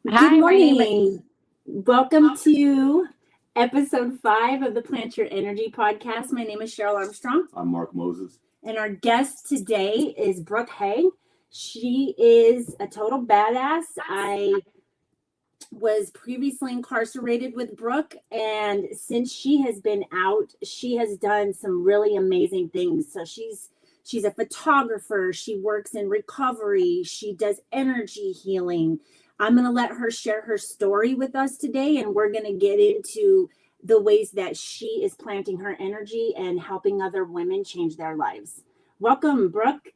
Good Hi, my name is. morning. Welcome to episode 5 of the Plant Your Energy podcast. My name is Cheryl Armstrong. I'm Mark Moses. And our guest today is Brooke Hague. She is a total badass. I was previously incarcerated with Brooke, and since she has been out, she has done some really amazing things. So she's a photographer. She works in recovery. She does energy healing. I'm going to let her share her story with us today, and we're going to get into the ways that she is planting her energy and helping other women change their lives. Welcome, Brooke.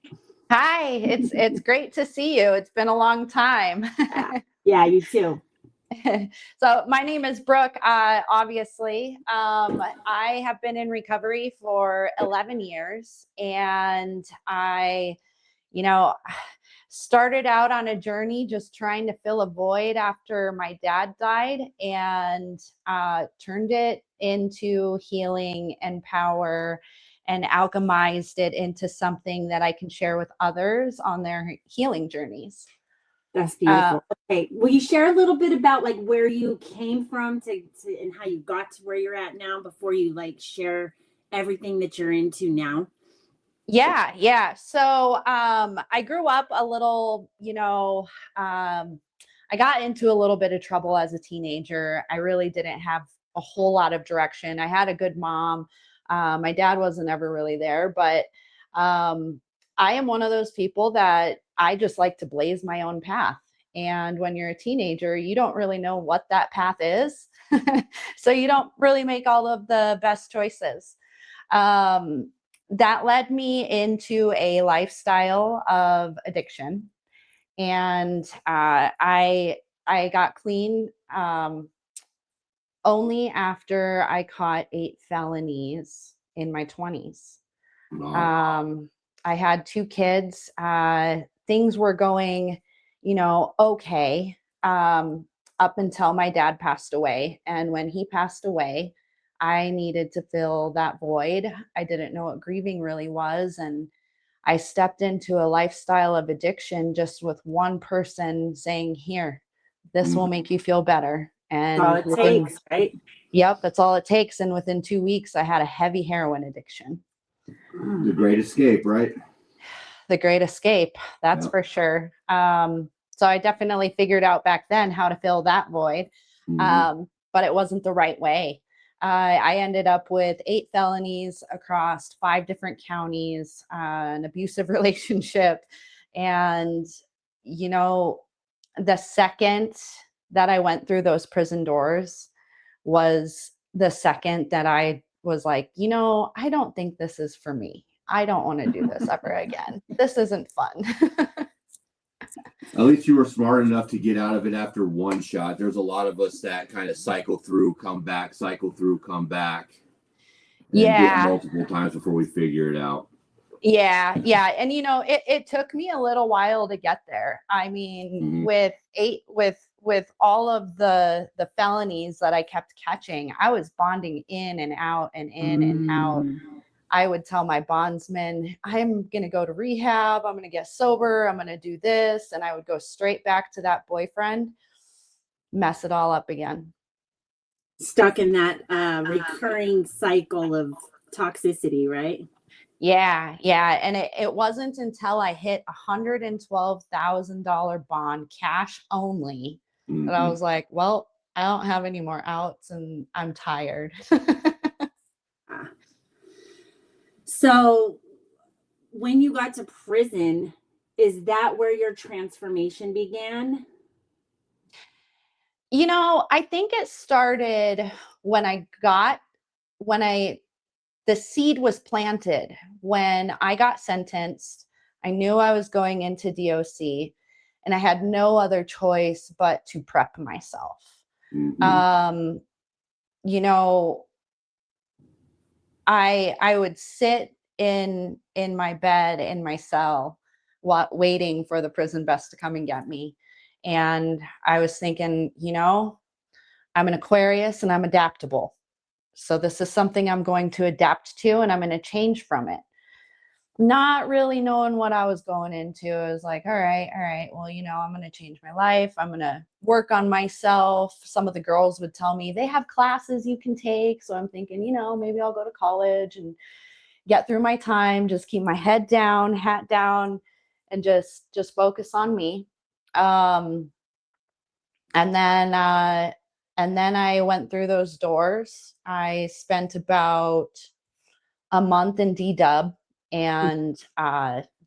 Hi, it's great to see you. It's been a long time. Yeah, you too. So my name is Brooke. Obviously, I have been in recovery for 11 years, and I, started out on a journey just trying to fill a void after my dad died, and turned it into healing and power, and alchemized it into something that I can share with others on their healing journeys. That's beautiful. Okay, will you share a little bit about like where you came from to and how you got to where you're at now before you like share everything that you're into now? Yeah. So I grew up a little, I got into a little bit of trouble as a teenager. I really didn't have a whole lot of direction. I had a good mom. My dad wasn't ever really there, but I am one of those people that I just like to blaze my own path. And when you're a teenager, you don't really know what that path is. So you don't really make all of the best choices. That led me into a lifestyle of addiction. And I got clean only after I caught 8 felonies in my 20s. Wow. I had 2 kids. Things were going, okay, up until my dad passed away. And when he passed away, I needed to fill that void. I didn't know what grieving really was. And I stepped into a lifestyle of addiction just with one person saying, here, this will make you feel better. And All it takes, right? Yep, that's all it takes. And within 2 weeks, I had a heavy heroin addiction. The Great Escape, right? The Great Escape, that's for sure. So I definitely figured out back then how to fill that void, but it wasn't the right way. I ended up with 8 felonies across 5 different counties, an abusive relationship. And, the second that I went through those prison doors was the second that I was like, I don't think this is for me. I don't want to do this ever again. This isn't fun. At least you were smart enough to get out of it after one shot. There's a lot of us that kind of cycle through, come back, cycle through, come back. And do it multiple times before we figure it out. Yeah. And it took me a little while to get there. I mean, with all of the felonies that I kept catching, I was bonding in and out and in and out. I would tell my bondsman, I'm going to go to rehab. I'm going to get sober. I'm going to do this. And I would go straight back to that boyfriend, mess it all up again. Stuck in that recurring cycle of toxicity, right? Yeah. And it wasn't until I hit $112,000 bond, cash only, that I was like, well, I don't have any more outs and I'm tired. So when you got to prison, is that where your transformation began? I think it started when the seed was planted. When I got sentenced, I knew I was going into DOC, and I had no other choice but to prep myself. I would sit in my bed in my cell waiting for the prison bus to come and get me. And I was thinking, I'm an Aquarius and I'm adaptable. So this is something I'm going to adapt to, and I'm going to change from it. not really knowing what I was going into. I was like, all right. Well, I'm going to change my life. I'm going to work on myself. Some of the girls would tell me they have classes you can take. So I'm thinking, maybe I'll go to college and get through my time, just keep my head down, hat down, and just focus on me. And then I went through those doors. I spent about a month in D-Dub, and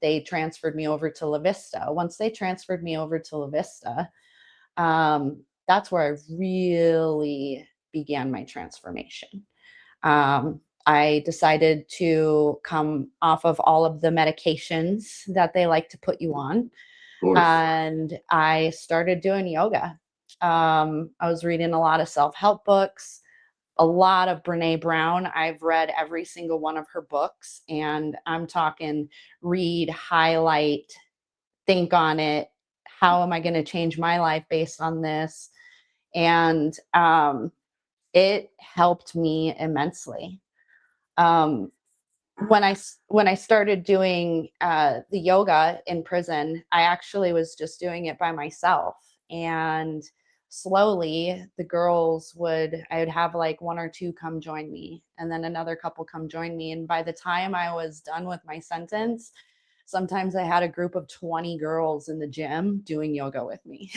they transferred me over to La Vista. Once they transferred me over to La Vista, that's where I really began my transformation. I decided to come off of all of the medications that they like to put you on. And I started doing yoga. I was reading a lot of self-help books, a lot of Brene Brown. I've read every single one of her books, and I'm talking read, highlight, think on it. How am I going to change my life based on this? And it helped me immensely. When I started doing the yoga in prison, I actually was just doing it by myself. And slowly the girls I would have like one or two come join me, and then another couple come join me. And by the time I was done with my sentence, sometimes I had a group of 20 girls in the gym doing yoga with me.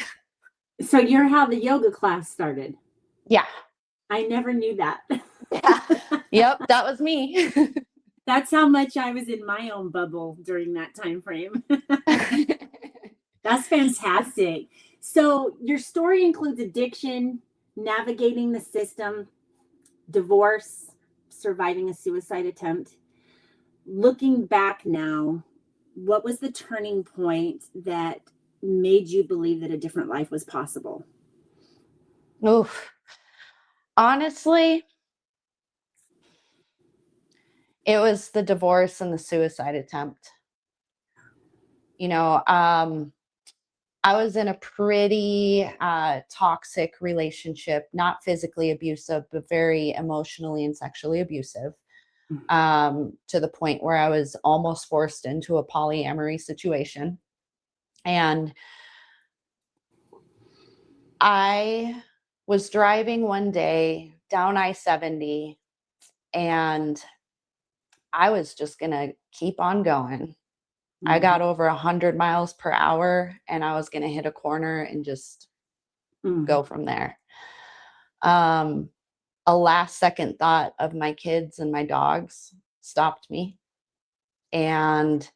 So you're how the yoga class started. Yeah. I never knew that. Yeah. Yep, that was me. That's how much I was in my own bubble during that time frame. That's fantastic. So your story includes addiction, navigating the system, divorce, surviving a suicide attempt. Looking back now, what was the turning point that made you believe that a different life was possible? Oof. Honestly, it was the divorce and the suicide attempt. I was in a pretty toxic relationship, not physically abusive, but very emotionally and sexually abusive, to the point where I was almost forced into a polyamory situation. And I was driving one day down I-70, and I was just going to keep on going. I got over 100 miles per hour, and I was going to hit a corner and just go from there. A last second thought of my kids and my dogs stopped me. And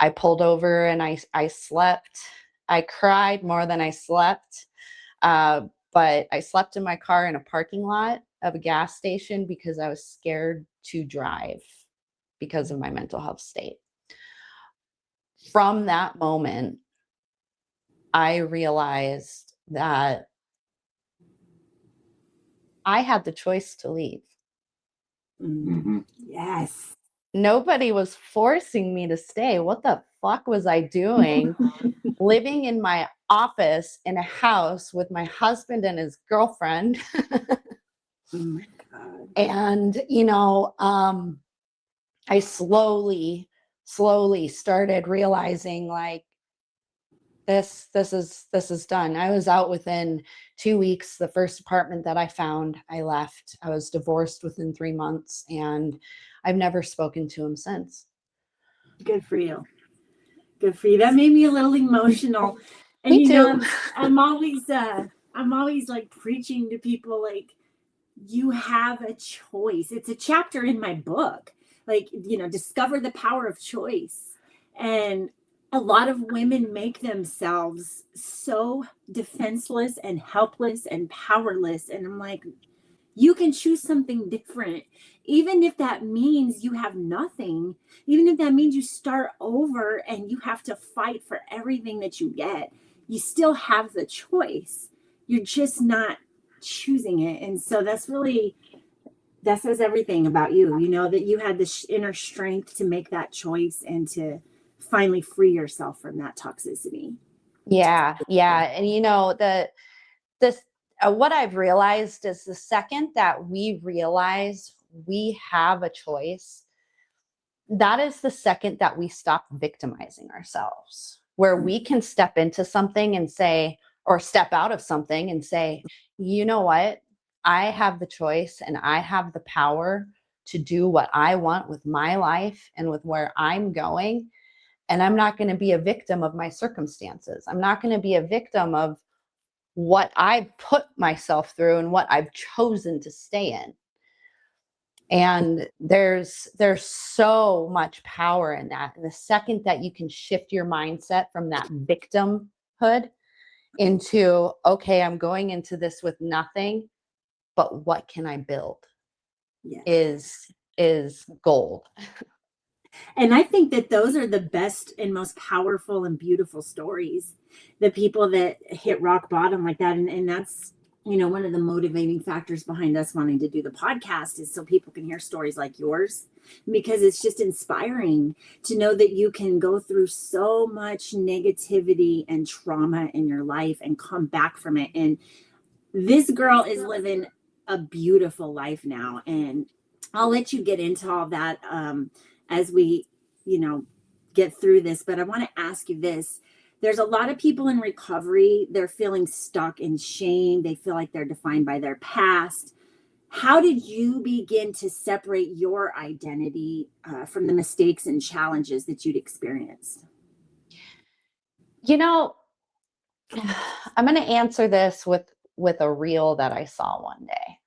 I pulled over and I slept. I cried more than I slept. But I slept in my car in a parking lot of a gas station because I was scared to drive because of my mental health state. From that moment, I realized that I had the choice to leave. Mm-hmm. Yes. Nobody was forcing me to stay. What the fuck was I doing living in my office in a house with my husband and his girlfriend? Oh my God. And, I slowly started realizing like this is done. I was out within 2 weeks. The first apartment that I found, I left. I was divorced within 3 months, and I've never spoken to him since. Good for you. Good for you. That made me a little emotional. And Me too. I'm always like preaching to people like, you have a choice. It's a chapter in my book. Like, discover the power of choice. And a lot of women make themselves so defenseless and helpless and powerless. And I'm like, you can choose something different. Even if that means you have nothing, even if that means you start over and you have to fight for everything that you get, you still have the choice. You're just not choosing it. And so that says everything about you, that you had the inner strength to make that choice and to finally free yourself from that toxicity. Yeah. And what I've realized is the second that we realize we have a choice, that is the second that we stop victimizing ourselves, where we can step into something and say, or step out of something and say, you know what? I have the choice and I have the power to do what I want with my life and with where I'm going. And I'm not going to be a victim of my circumstances. I'm not going to be a victim of what I've put myself through and what I've chosen to stay in. And there's so much power in that. And the second that you can shift your mindset from that victimhood into, okay, I'm going into this with nothing, but what can I build? Yes. Is gold. And I think that those are the best and most powerful and beautiful stories. The people that hit rock bottom like that. And that's, you know, one of the motivating factors behind us wanting to do the podcast is so people can hear stories like yours, because it's just inspiring to know that you can go through so much negativity and trauma in your life and come back from it. And this girl is living a beautiful life now. And I'll let you get into all that as we, you know, get through this. But I want to ask you this. There's a lot of people in recovery. They're feeling stuck in shame. They feel like they're defined by their past. How did you begin to separate your identity from the mistakes and challenges that you'd experienced? You know, I'm going to answer this with a reel that I saw one day.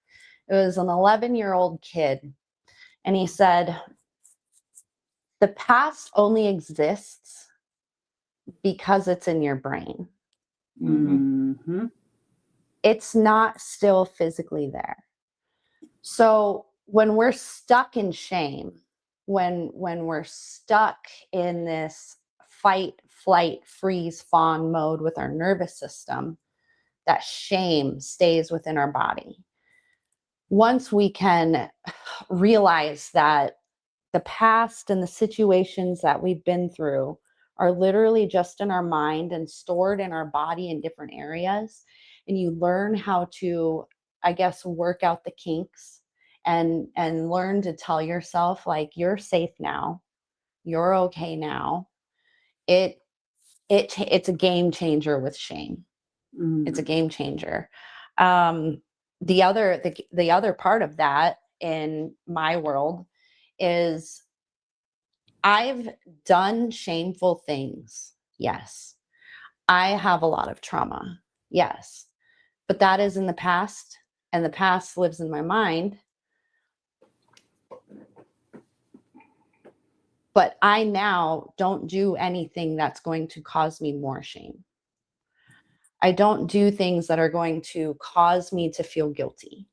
It was an 11-year-old kid, and he said, the past only exists because it's in your brain. Mm-hmm. It's not still physically there. So when we're stuck in shame, when we're stuck in this fight, flight, freeze, fawn mode with our nervous system, that shame stays within our body. Once we can realize that the past and the situations that we've been through are literally just in our mind and stored in our body in different areas, and you learn how to, I guess, work out the kinks and learn to tell yourself, like, you're safe now, you're okay now. It's a game changer with shame. It's a game changer. The other part of that in my world is I've done shameful things. Yes. I have a lot of trauma. Yes. But that is in the past, and the past lives in my mind. But I now don't do anything that's going to cause me more shame. I don't do things that are going to cause me to feel guilty.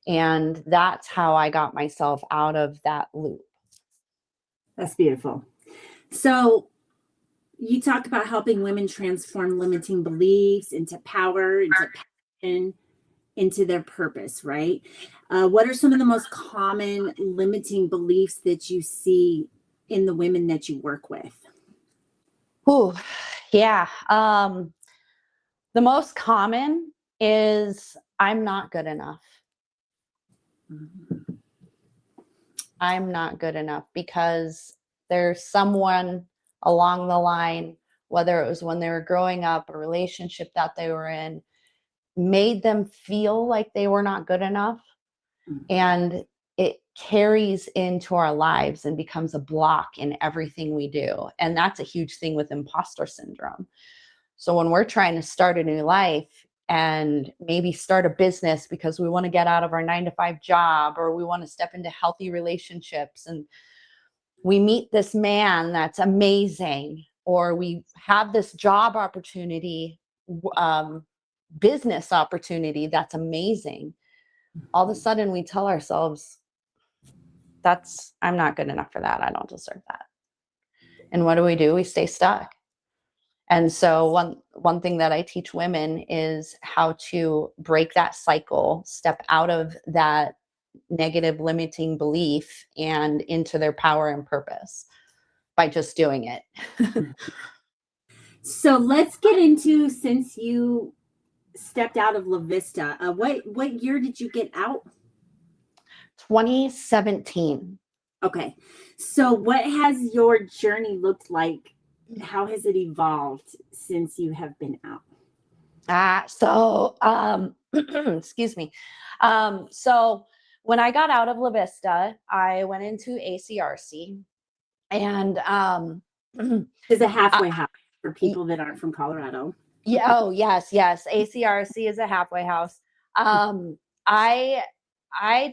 And that's how I got myself out of that loop. That's beautiful. So you talk about helping women transform limiting beliefs into power, into passion, into their purpose, right? What are some of the most common limiting beliefs that you see in the women that you work with? Ooh, yeah. The most common is I'm not good enough. Mm-hmm. I'm not good enough because there's someone along the line, whether it was when they were growing up, a relationship that they were in, made them feel like they were not good enough. Mm-hmm. And it carries into our lives and becomes a block in everything we do. And that's a huge thing with imposter syndrome. So when we're trying to start a new life and maybe start a business because we want to get out of our 9-to-5 job, or we want to step into healthy relationships, and we meet this man that's amazing, or we have this job opportunity, business opportunity that's amazing, all of a sudden we tell ourselves, I'm not good enough for that. I don't deserve that. And what do? We stay stuck. And so one thing that I teach women is how to break that cycle, step out of that negative limiting belief and into their power and purpose by just doing it. So let's get into, since you stepped out of La Vista, what year did you get out? 2017. Okay. So what has your journey looked like? How has it evolved since you have been out? Excuse me. So when I got out of La Vista, I went into ACRC, and It's a halfway house for people that aren't from Colorado. yeah, oh yes, ACRC is a halfway house. I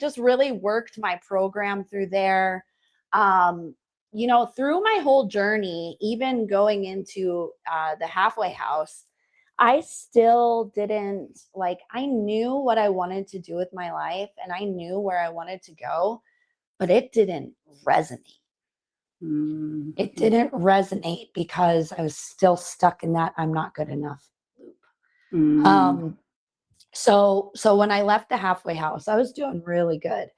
just really worked my program through there. Through my whole journey, even going into the halfway house, I still didn't I knew what I wanted to do with my life and I knew where I wanted to go, but it didn't resonate. It didn't resonate because I was still stuck in that I'm not good enough loop. So when I left the halfway house, I was doing really good.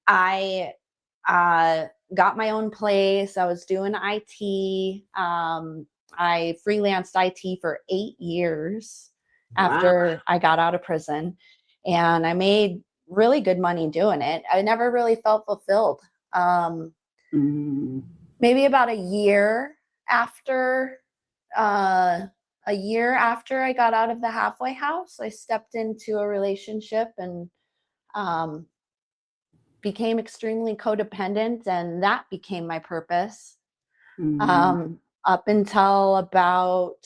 I got my own place. I was doing IT. I freelanced IT for 8 years after I got out of prison, and I made really good money doing it. I never really felt fulfilled. Maybe about a year after I got out of the halfway house, I stepped into a relationship and became extremely codependent, and that became my purpose. Up until about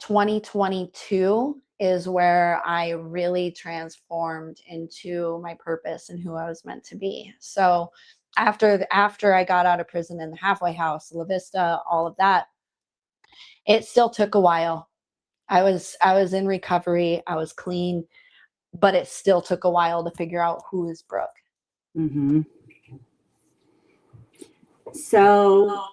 2022 is where I really transformed into my purpose and who I was meant to be. So after I got out of prison in the halfway house, La Vista, all of that, it still took a while. I was in recovery. I was clean, but it still took a while to figure out who is Brooke. So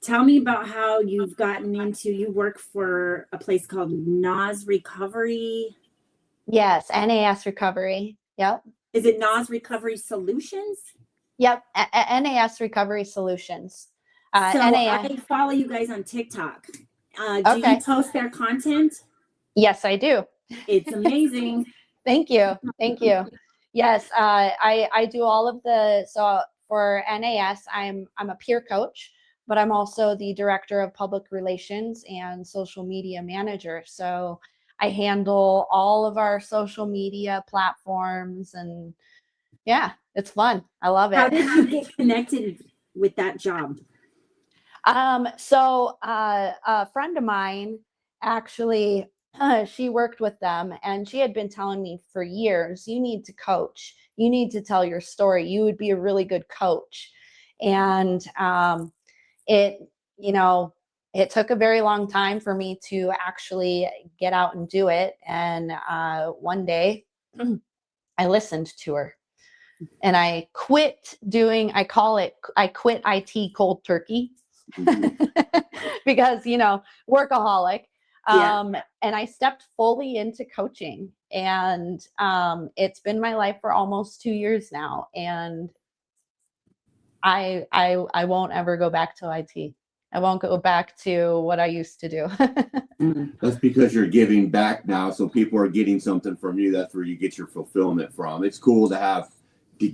tell me about how you've gotten into, you work for a place called NAS Recovery. Yes, NAS Recovery. Yep. Is it NAS Recovery Solutions? Yep, NAS Recovery Solutions. So I follow you guys on TikTok. Do you post their content? Yes, I do. It's amazing. Thank you. Yes, I do all of the, so for NAS, I'm a peer coach, but I'm also the director of public relations and social media manager. So I handle all of our social media platforms, and yeah, it's fun. I love it. How did you get connected with that job? So a friend of mine actually, she worked with them, and she had been telling me for years, you need to coach, you need to tell your story, you would be a really good coach. And it took a very long time for me to actually get out and do it. And one day I listened to her and I quit I quit IT cold turkey. Because workaholic. And I stepped fully into coaching, and it's been my life for almost 2 years now, and I won't ever go back to IT. I won't go back to what I used to do. That's because you're giving back now, so people are getting something from you. That's where you get your fulfillment from. It's cool to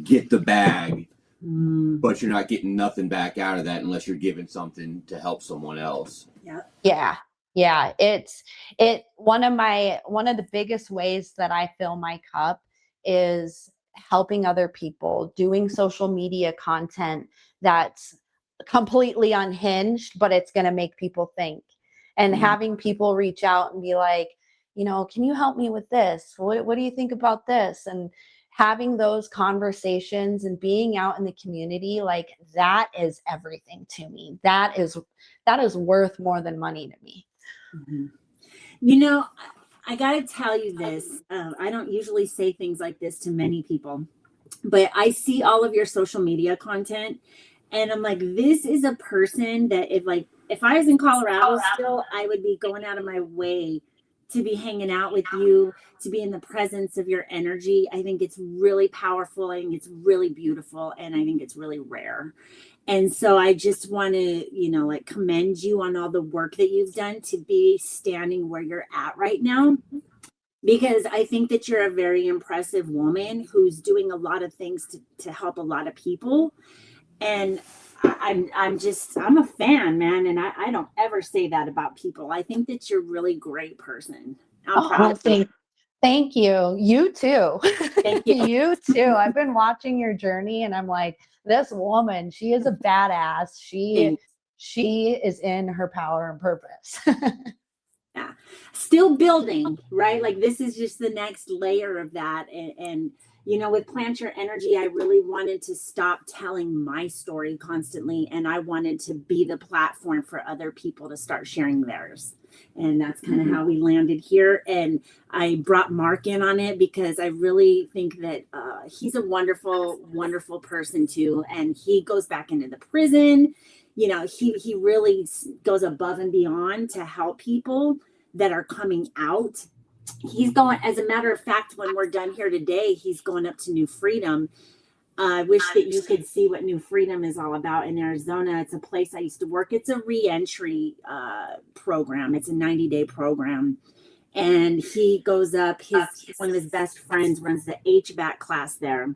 get the bag, but you're not getting nothing back out of that unless you're giving something to help someone else. Yeah. It's one of the biggest ways that I fill my cup is helping other people, doing social media content that's completely unhinged, but it's going to make people think, and having people reach out and be like, can you help me with this? What do you think about this? And having those conversations and being out in the community, like, that is everything to me. That is worth more than money to me. I got to tell you this. I don't usually say things like this to many people, but I see all of your social media content, and I'm like, this is a person that if I was in Colorado still, I would be going out of my way to be hanging out with you, to be in the presence of your energy. I think it's really powerful. I think it's really beautiful. And I think it's really rare. And so I just want to, commend you on all the work that you've done to be standing where you're at right now. because I think that you're a very impressive woman who's doing a lot of things to help a lot of people. And I'm a fan, man. And I don't ever say that about people. I think that you're a really great person. I'm proud of you. Thank you. You too. Thank you. You too. I've been watching your journey and I'm like, this woman, she is a badass. She is in her power and purpose. Yeah. Still building, right? Like this is just the next layer of that. And you know, with Plant Your Energy, I really wanted to stop telling my story constantly. And I wanted to be the platform for other people to start sharing theirs. And that's kind of how we landed here. And I brought Mark in on it because I really think that he's a wonderful, wonderful person too. And he goes back into the prison. You know, he really goes above and beyond to help people that are coming out. He's going, as a matter of fact, when we're done here today, he's going up to New Freedom. I wish that you could see what New Freedom is all about in Arizona. It's a place I used to work. It's a reentry program. It's a 90-day program. And he goes up, one of his best friends runs the HVAC class there.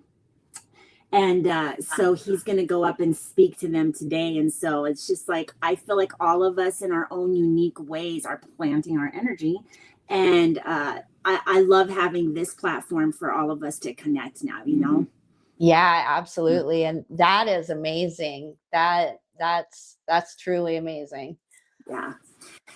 And so he's going to go up and speak to them today. And so it's just like, I feel like all of us in our own unique ways are planting our energy. And I love having this platform for all of us to connect now, you know? Yeah, absolutely. And that is amazing. That's truly amazing. Yeah.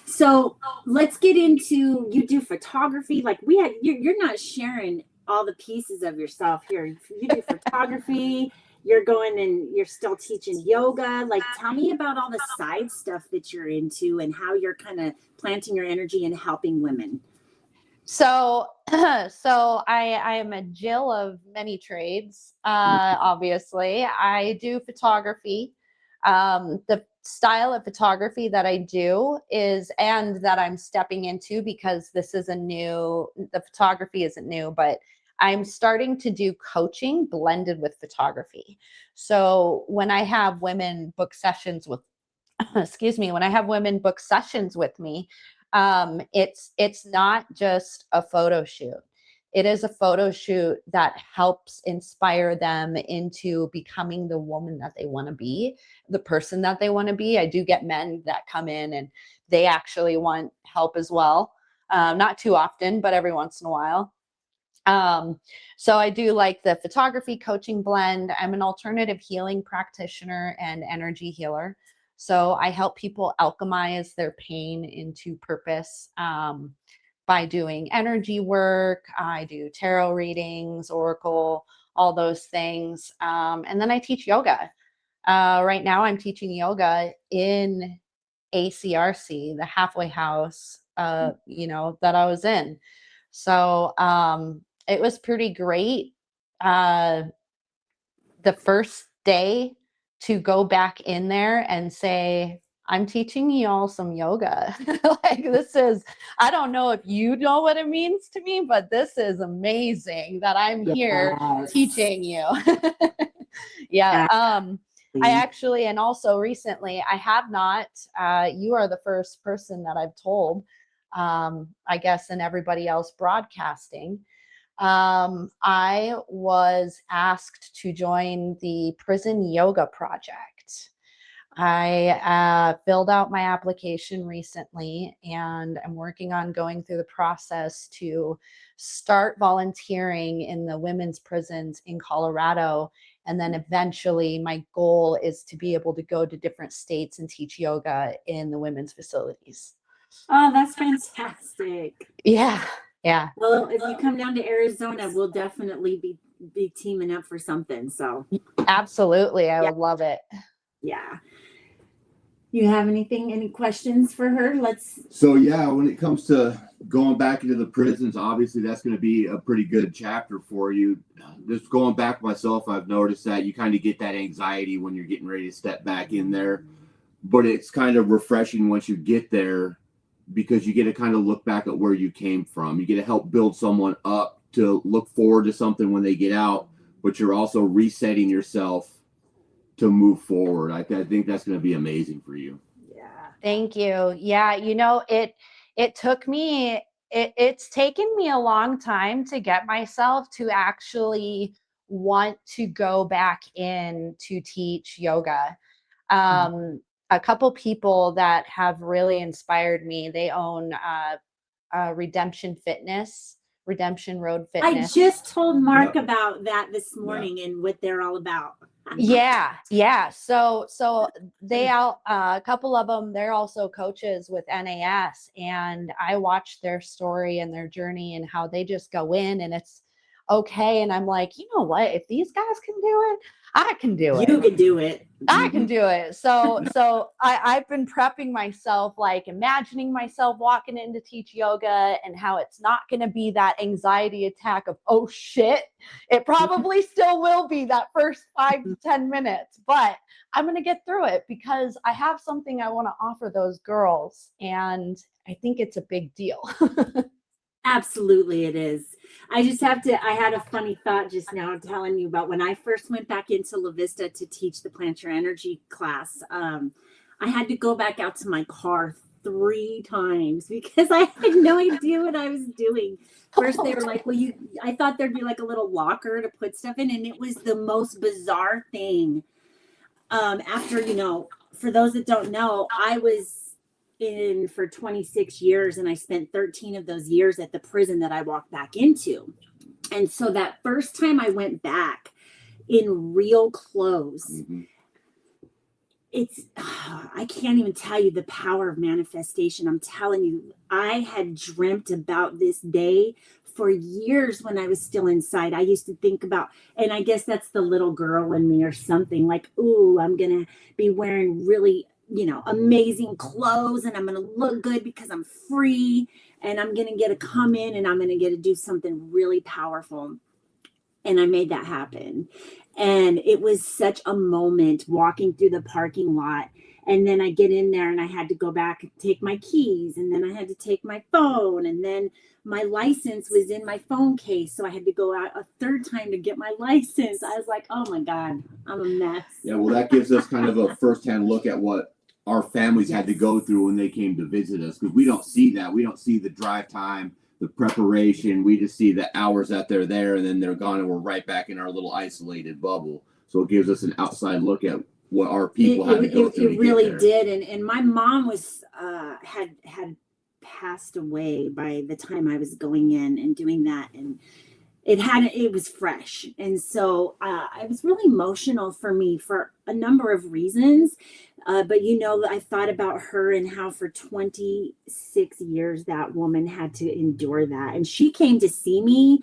So let's get into, you do photography. Like you're not sharing all the pieces of yourself here. You do photography, you're going and you're still teaching yoga. Like, tell me about all the side stuff that you're into and how you're kind of planting your energy and helping women. So I am a Jill of many trades. Obviously, I do photography. The style of photography that I do and that I'm stepping into, because the photography isn't new, but I'm starting to do coaching blended with photography. So when I have women book sessions with, when I have women book sessions with me, it's not just a photo shoot. It is a photo shoot that helps inspire them into becoming the woman that they want to be, the person that they want to be. I do get men that come in and they actually want help as well. Not too often, but every once in a while. So I do like the photography coaching blend. I'm an alternative healing practitioner and energy healer. So I help people alchemize their pain into purpose by doing energy work. I do tarot readings, oracle, all those things. And then I teach yoga. Right now I'm teaching yoga in ACRC, the halfway house, that I was in. So it was pretty great. The first day to go back in there and say, I'm teaching you all some yoga. Like, I don't know if you know what it means to me, but this is amazing that I'm here teaching you. Yeah. I actually, and also recently, I have not, you are the first person that I've told, I guess, and everybody else broadcasting. I was asked to join the Prison Yoga Project. I filled out my application recently, and I'm working on going through the process to start volunteering in the women's prisons in Colorado. And then eventually my goal is to be able to go to different states and teach yoga in the women's facilities. Oh, that's fantastic. Yeah. Yeah. Well, if you come down to Arizona, we'll definitely be teaming up for something. So absolutely. I would love it. Yeah. You have any questions for her? When it comes to going back into the prisons, obviously that's going to be a pretty good chapter for you. Just going back myself, I've noticed that you kind of get that anxiety when you're getting ready to step back in there, but it's kind of refreshing once you get there, because you get to kind of look back at where you came from. You get to help build someone up to look forward to something when they get out, but you're also resetting yourself to move forward. I think that's going to be amazing for you. Yeah. Thank you. Yeah. It took me it's taken me a long time to get myself to actually want to go back in to teach yoga. A couple people that have really inspired me, they own Redemption Road I Fitness. just told Mark about that this morning and what they're all about. Yeah. So they all, a couple of them, they're also coaches with NAS, and I watched their story and their journey and how they just go in and it's okay. And I'm like, you know what? If these guys can do it, I can do it. You can do it. I can do it. So I've been prepping myself, like imagining myself walking in to teach yoga and how it's not going to be that anxiety attack of, oh shit. It probably still will be that first 5 to 10 minutes, but I'm going to get through it because I have something I want to offer those girls. And I think it's a big deal. Absolutely, it is. I had a funny thought just now telling you about when I first went back into La Vista to teach the Plant Your Energy class. I had to go back out to my car 3 times because I had no idea what I was doing. First, they were like, well, I thought there'd be like a little locker to put stuff in. And it was the most bizarre thing. After, for those that don't know, I was in for 26 years and I spent 13 of those years at the prison that I walked back into. And so that first time I went back in real clothes, I can't even tell you the power of manifestation. I'm telling you, I had dreamt about this day for years when I was still inside. I used to think about, and I guess that's the little girl in me or something, like, ooh, I'm going to be wearing really amazing clothes and I'm going to look good because I'm free and I'm going to get to come in and I'm going to get to do something really powerful. And I made that happen. And it was such a moment walking through the parking lot. And then I get in there and I had to go back and take my keys. And then I had to take my phone. And then my license was in my phone case. So I had to go out a 3rd time to get my license. I was like, oh my God, I'm a mess. Yeah, well, that gives us kind of a firsthand look at what our families had to go through when they came to visit us, because we don't see that. We don't see the drive time, the preparation. We just see the hours that they're there and then they're gone and we're right back in our little isolated bubble. So it gives us an outside look at what our people had to go through. It really did. And my mom was had passed away by the time I was going in and doing that. And it was fresh. And so it was really emotional for me for a number of reasons. But I thought about her and how for 26 years that woman had to endure that. And she came to see me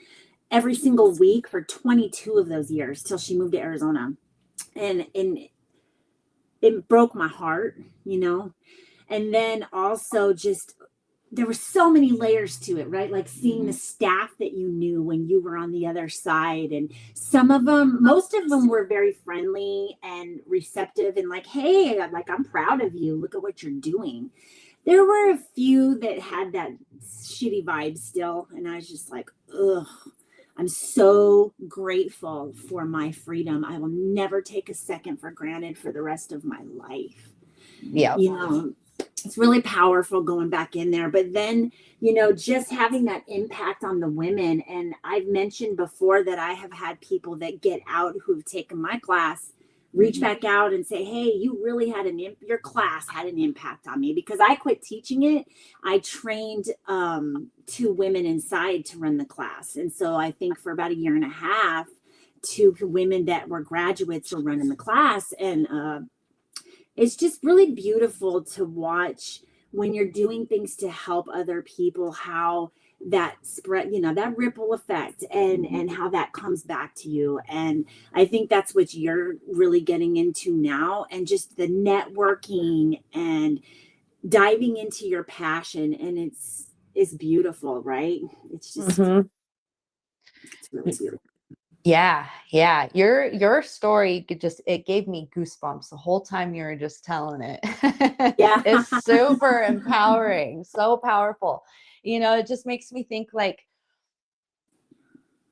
every single week for 22 of those years till she moved to Arizona. And it broke my heart, And then also just there were so many layers to it, right? Like seeing the staff that you knew when you were on the other side. And most of them were very friendly and receptive and like, hey, I'm proud of you. Look at what you're doing. There were a few that had that shitty vibe still. And I was just like, ugh, I'm so grateful for my freedom. I will never take a second for granted for the rest of my life. Yeah. It's really powerful going back in there. But then, just having that impact on the women. And I've mentioned before that I have had people that get out who've taken my class, reach back out and say, hey, you really had your class had an impact on me because I quit teaching it. I trained 2 women inside to run the class. And so I think for about 1.5 years, 2 women that were graduates were running the class. And it's just really beautiful to watch when you're doing things to help other people, how that spread, that ripple effect and how that comes back to you. And I think that's what you're really getting into now, and just the networking and diving into your passion. And it's beautiful, right? It's just, it's really beautiful. Yeah. Your story it gave me goosebumps the whole time you were just telling it. Yeah. It's super empowering, so powerful. It just makes me think like,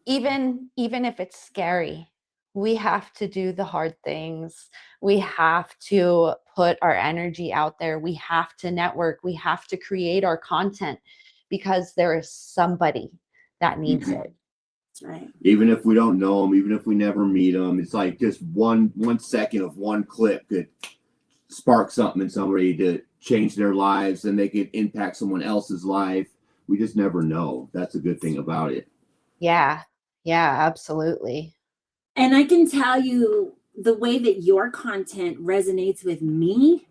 even if it's scary, we have to do the hard things. We have to put our energy out there. We have to network. We have to create our content because there is somebody that needs Mhm. it. That's right. Even if we don't know them, even if we never meet them, it's like just one second of one clip could spark something in somebody to change their lives, and they could impact someone else's life. We just never know. That's a good thing about it. Yeah. Yeah, absolutely. And I can tell you the way that your content resonates with me.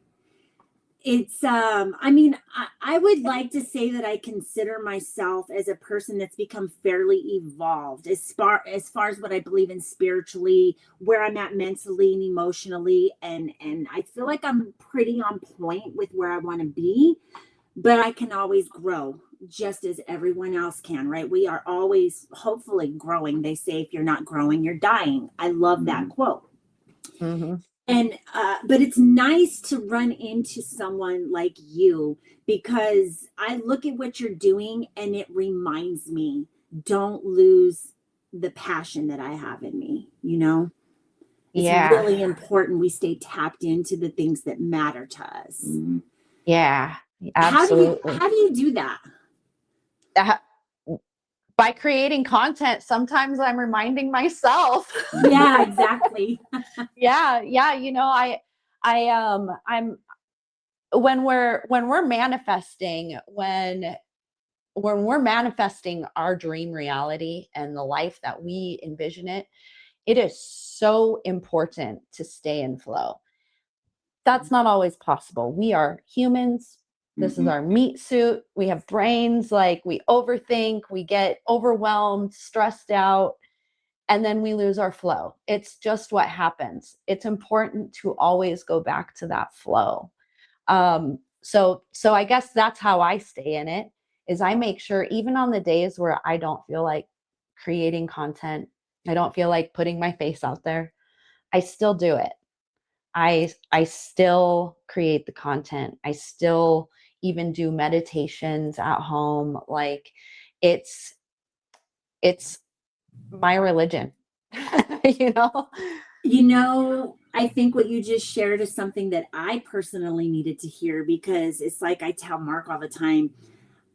It's I mean, I would like to say that I consider myself as a person that's become fairly evolved as far as what I believe in spiritually, where I'm at mentally and emotionally, and I feel like I'm pretty on point with where I want to be, but I can always grow just as everyone else can, right? We are always hopefully growing. They say if you're not growing, you're dying. I love that quote. Mm-hmm. And but it's nice to run into someone like you, because I look at what you're doing and it reminds me, don't lose the passion that I have in me, you know? It's Yeah. really important we stay tapped into the things that matter to us. Mhm. Yeah, How do absolutely. you do that? That- by creating content, sometimes I'm reminding myself. Yeah, exactly. Yeah, yeah. I'm when we're manifesting, when we're manifesting our dream reality and the life that we envision it, it is so important to stay in flow. That's not always possible. We are humans. This is Mhm. our meat suit. We have brains, like we overthink, we get overwhelmed, stressed out, and then we lose our flow. It's just what happens. It's important to always go back to that flow. So I guess that's how I stay in it, is I make sure even on the days where I don't feel like creating content, I don't feel like putting my face out there, I still do it. I still create the content. I still even do meditations at home. Like it's it's my religion. you know? You know, I think what you just shared is something that I personally needed to hear, because it's like I tell Mark all the time.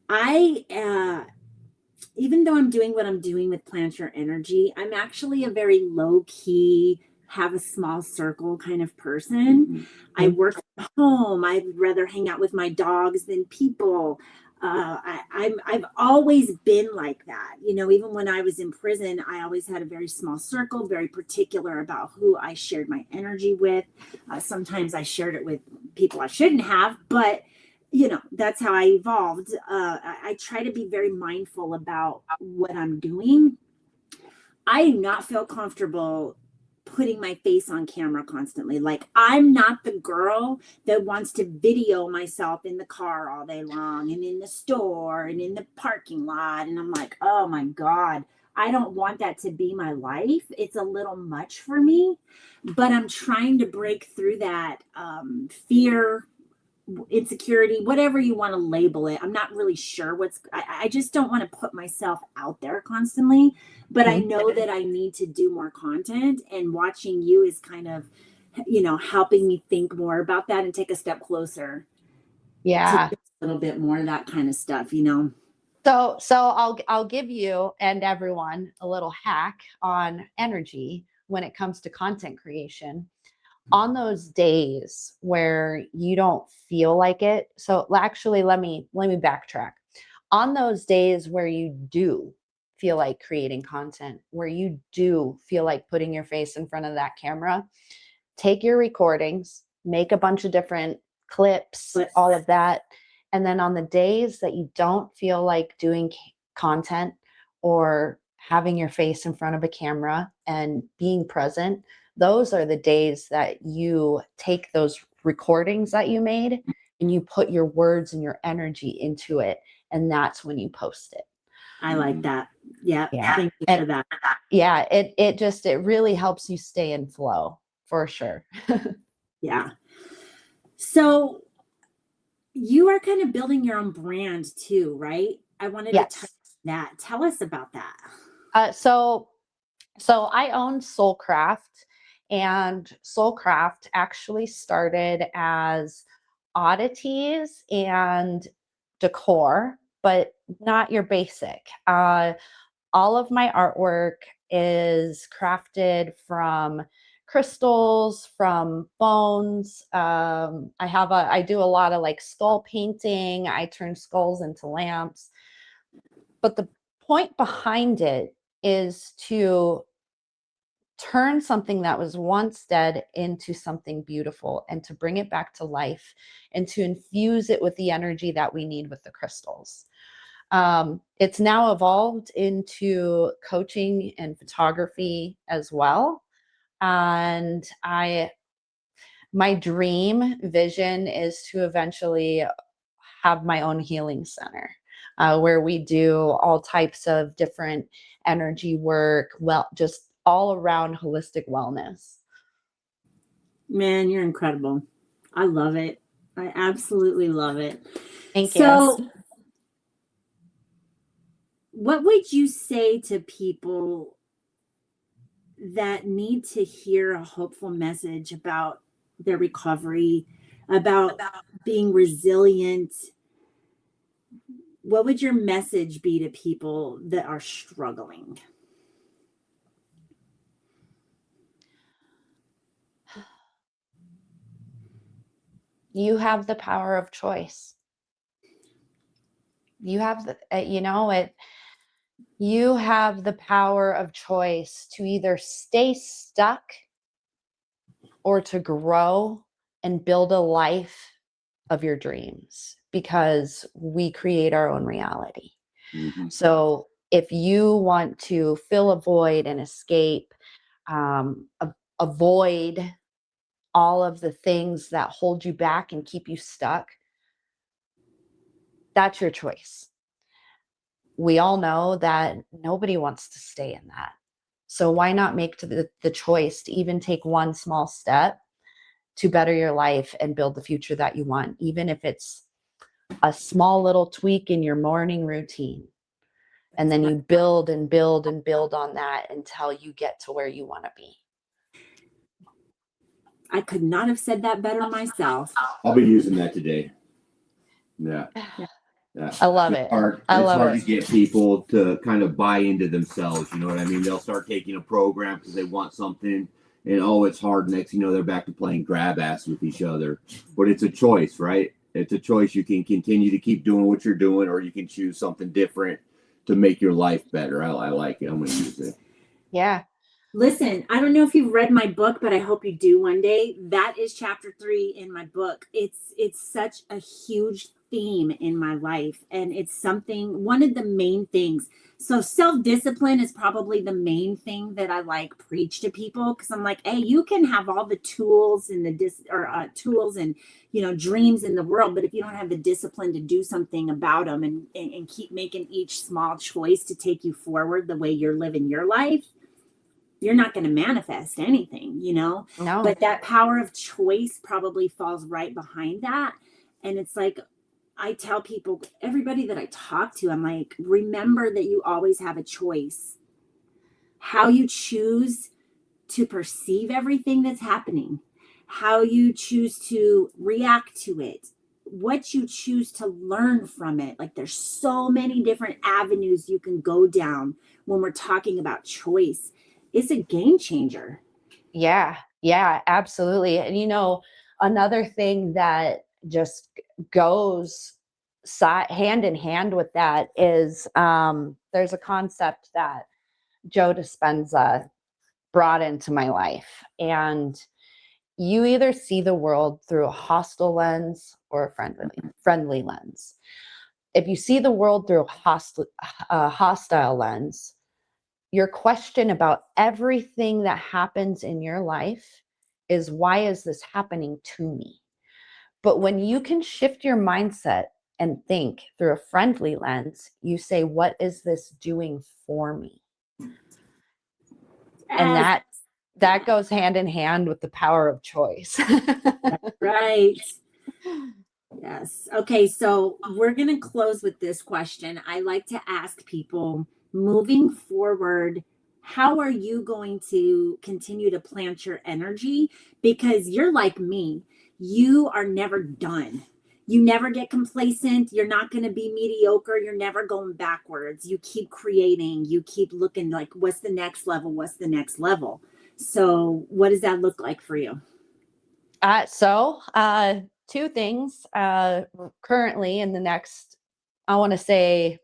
I even though I'm doing what I'm doing with Plant Your Energy, I'm actually a very low key, have a small circle kind of person. Mhm. I work from home. I'd rather hang out with my dogs than people. I've always been like that. You know, even when I was in prison, I always had a very small circle, very particular about who I shared my energy with. Sometimes I shared it with people I shouldn't have, but you know, that's how I evolved. I try to be very mindful about what I'm doing. I do not feel comfortable putting my face on camera constantly. Like, I'm not the girl that wants to video myself in the car all day long and in the store and in the parking lot. And I'm like, oh my God, I don't want that to be my life. It's a little much for me, but I'm trying to break through that fear, insecurity, whatever you want to label it. I'm not really sure I just don't want to put myself out there constantly, but I know that I need to do more content, and watching you is kind of, you know, helping me think more about that and take a step closer Yeah. to a little bit more of that kind of stuff, you know. So I'll give you and everyone a little hack on energy when it comes to content creation. On those days where you don't feel like it. So actually let me backtrack. On those days where you do feel like creating content, where you do feel like putting your face in front of that camera, take your recordings, make a bunch of different clips, all of that. And then on the days that you don't feel like doing content or having your face in front of a camera and being present, those are the days that you take those recordings that you made and you put your words and your energy into it. And that's when you post it. I like that. Yeah. Yeah. Thank you for that. Yeah. It really helps you stay in flow for sure. Yeah. So you are kind of building your own brand too, right? I wanted to touch Yes. that. Tell us about that. So I own Soulcravt, and Soulcravt actually started as oddities and decor, but not your basic. All of my artwork is crafted from crystals, from bones. I do a lot of like skull painting. I turn skulls into lamps. But the point behind it is to turn something that was once dead into something beautiful, and to bring it back to life, and to infuse it with the energy that we need with the crystals. It's now evolved into coaching and photography as well. And my dream vision is to eventually have my own healing center, where we do all types of different energy work, well, just all around holistic wellness. Man, you're incredible. I love it. I absolutely love it. Thank you. What would you say to people that need to hear a hopeful message about their recovery, about being resilient? What would your message be to people that are struggling? You have the power of choice. You have you have the power of choice to either stay stuck or to grow and build a life of your dreams, because we create our own reality. Mm-hmm. So if you want to fill a void and escape, avoid all of the things that hold you back and keep you stuck, that's your choice. We all know that nobody wants to stay in that. So why not make the choice to even take one small step to better your life and build the future that you want, even if it's a small little tweak in your morning routine. And then you build and build and build on that until you get to where you want to be. I could not have said that better myself. I'll be using that today. Yeah. I love it. It's hard to get people to kind of buy into themselves. You know what I mean? They'll start taking a program because they want something, and it's hard. Next, they're back to playing grab ass with each other. But it's a choice, right? It's a choice. You can continue to keep doing what you're doing, or you can choose something different to make your life better. I like it. I'm going to use it. Yeah. Listen, I don't know if you've read my book, but I hope you do one day. That is chapter 3 in my book. It's such a huge theme in my life, and it's one of the main things. So self-discipline is probably the main thing that I preach to people, because I'm like, hey, you can have all the tools and tools and dreams in the world, but if you don't have the discipline to do something about them and keep making each small choice to take you forward the way you're living your life, you're not going to manifest anything, No. But that power of choice probably falls right behind that. And it's like, I tell people, everybody that I talk to, I'm like, remember that you always have a choice. How you choose to perceive everything that's happening, how you choose to react to it, what you choose to learn from it. Like, there's so many different avenues you can go down when we're talking about choice. It's a game changer. Yeah, absolutely. And another thing that just goes hand in hand with that is there's a concept that Joe Dispenza brought into my life. And you either see the world through a hostile lens or a friendly lens. If you see the world through a hostile lens, your question about everything that happens in your life is, why is this happening to me? But when you can shift your mindset and think through a friendly lens, you say, what is this doing for me? And that goes hand in hand with the power of choice. That's right. Yes. Okay. So we're going to close with this question. I like to ask people, moving forward, how are you going to continue to plant your energy? Because you're like me. You are never done. you never get complacent. You're not going to be mediocre. You're never going backwards. You keep creating, you keep looking like, what's the next level? What's the next level? So what does that look like for you? Two things, currently in the next, I want to say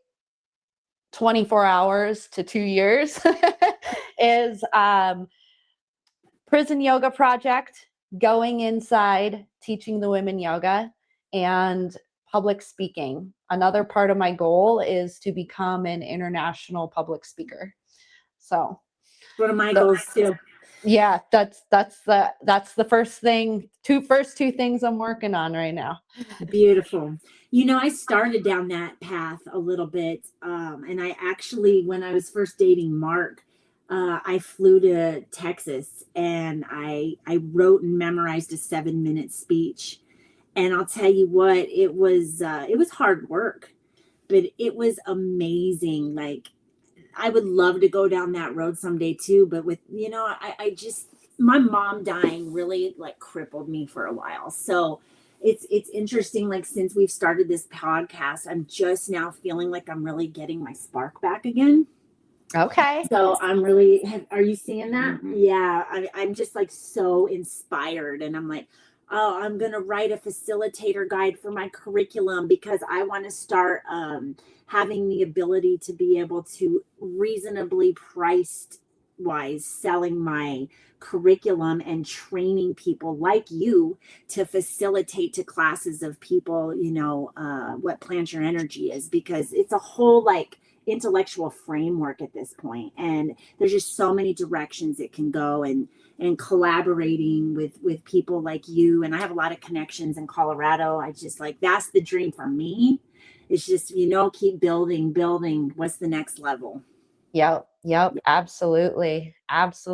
24 hours to 2 years is, prison yoga project, going inside, teaching the women yoga, and public speaking. Another part of my goal is to become an international public speaker. So One of my goals too. Yeah, that's the first two things I'm working on right now. Beautiful. You know, I started down that path a little bit. And I actually, when I was first dating Mark, I flew to Texas and I wrote and memorized a 7-minute speech. And I'll tell you what, it was hard work, but it was amazing. Like, I would love to go down that road someday too. But with, you know, I just, my mom dying really like crippled me for a while. So it's interesting. Like, since we've started this podcast, I'm just now feeling like I'm really getting my spark back again. Okay. So I'm really, are you seeing that? Mm-hmm. Yeah. I'm just like so inspired, and I'm like, oh, I'm going to write a facilitator guide for my curriculum because I want to start having the ability to be able to reasonably priced wise selling my curriculum and training people like you to facilitate to classes of people, you know, what Plant Your Energy is, because it's a whole like intellectual framework at this point, and there's just so many directions it can go, and collaborating with people like you. And I have a lot of connections in Colorado. I just like, that's the dream for me. It's just, you know, keep building. What's the next level? Yep. Absolutely. I'm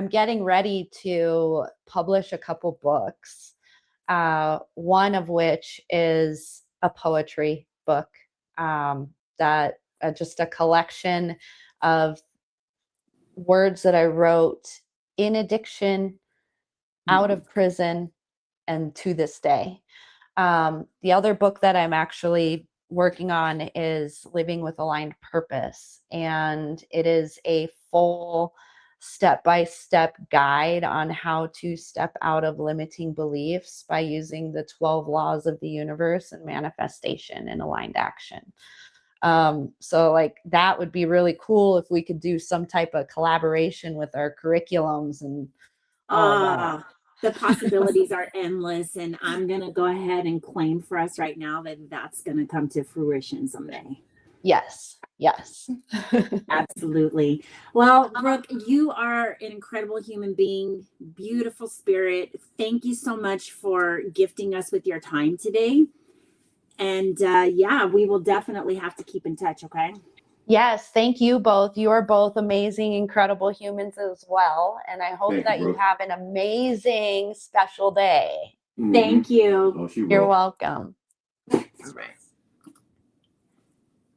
getting ready to publish a couple books. One of which is a poetry book, that just a collection of words that I wrote in addiction, out of prison, and to this day. The other book that I'm actually working on is Living with Aligned Purpose, and it is a full step-by-step guide on how to step out of limiting beliefs by using the 12 laws of the universe and manifestation in aligned action. So like, that would be really cool if we could do some type of collaboration with our curriculums and all of that. The possibilities are endless, and I'm going to go ahead and claim for us right now that that's going to come to fruition someday. Yes. Absolutely. Well, Brooke, you are an incredible human being, beautiful spirit. Thank you so much for gifting us with your time today. And yeah, we will definitely have to keep in touch. Okay. Yes. Thank you both. You are both amazing, incredible humans as well. And I hope that you have an amazing special day. Thank you. Oh, You're welcome. All right.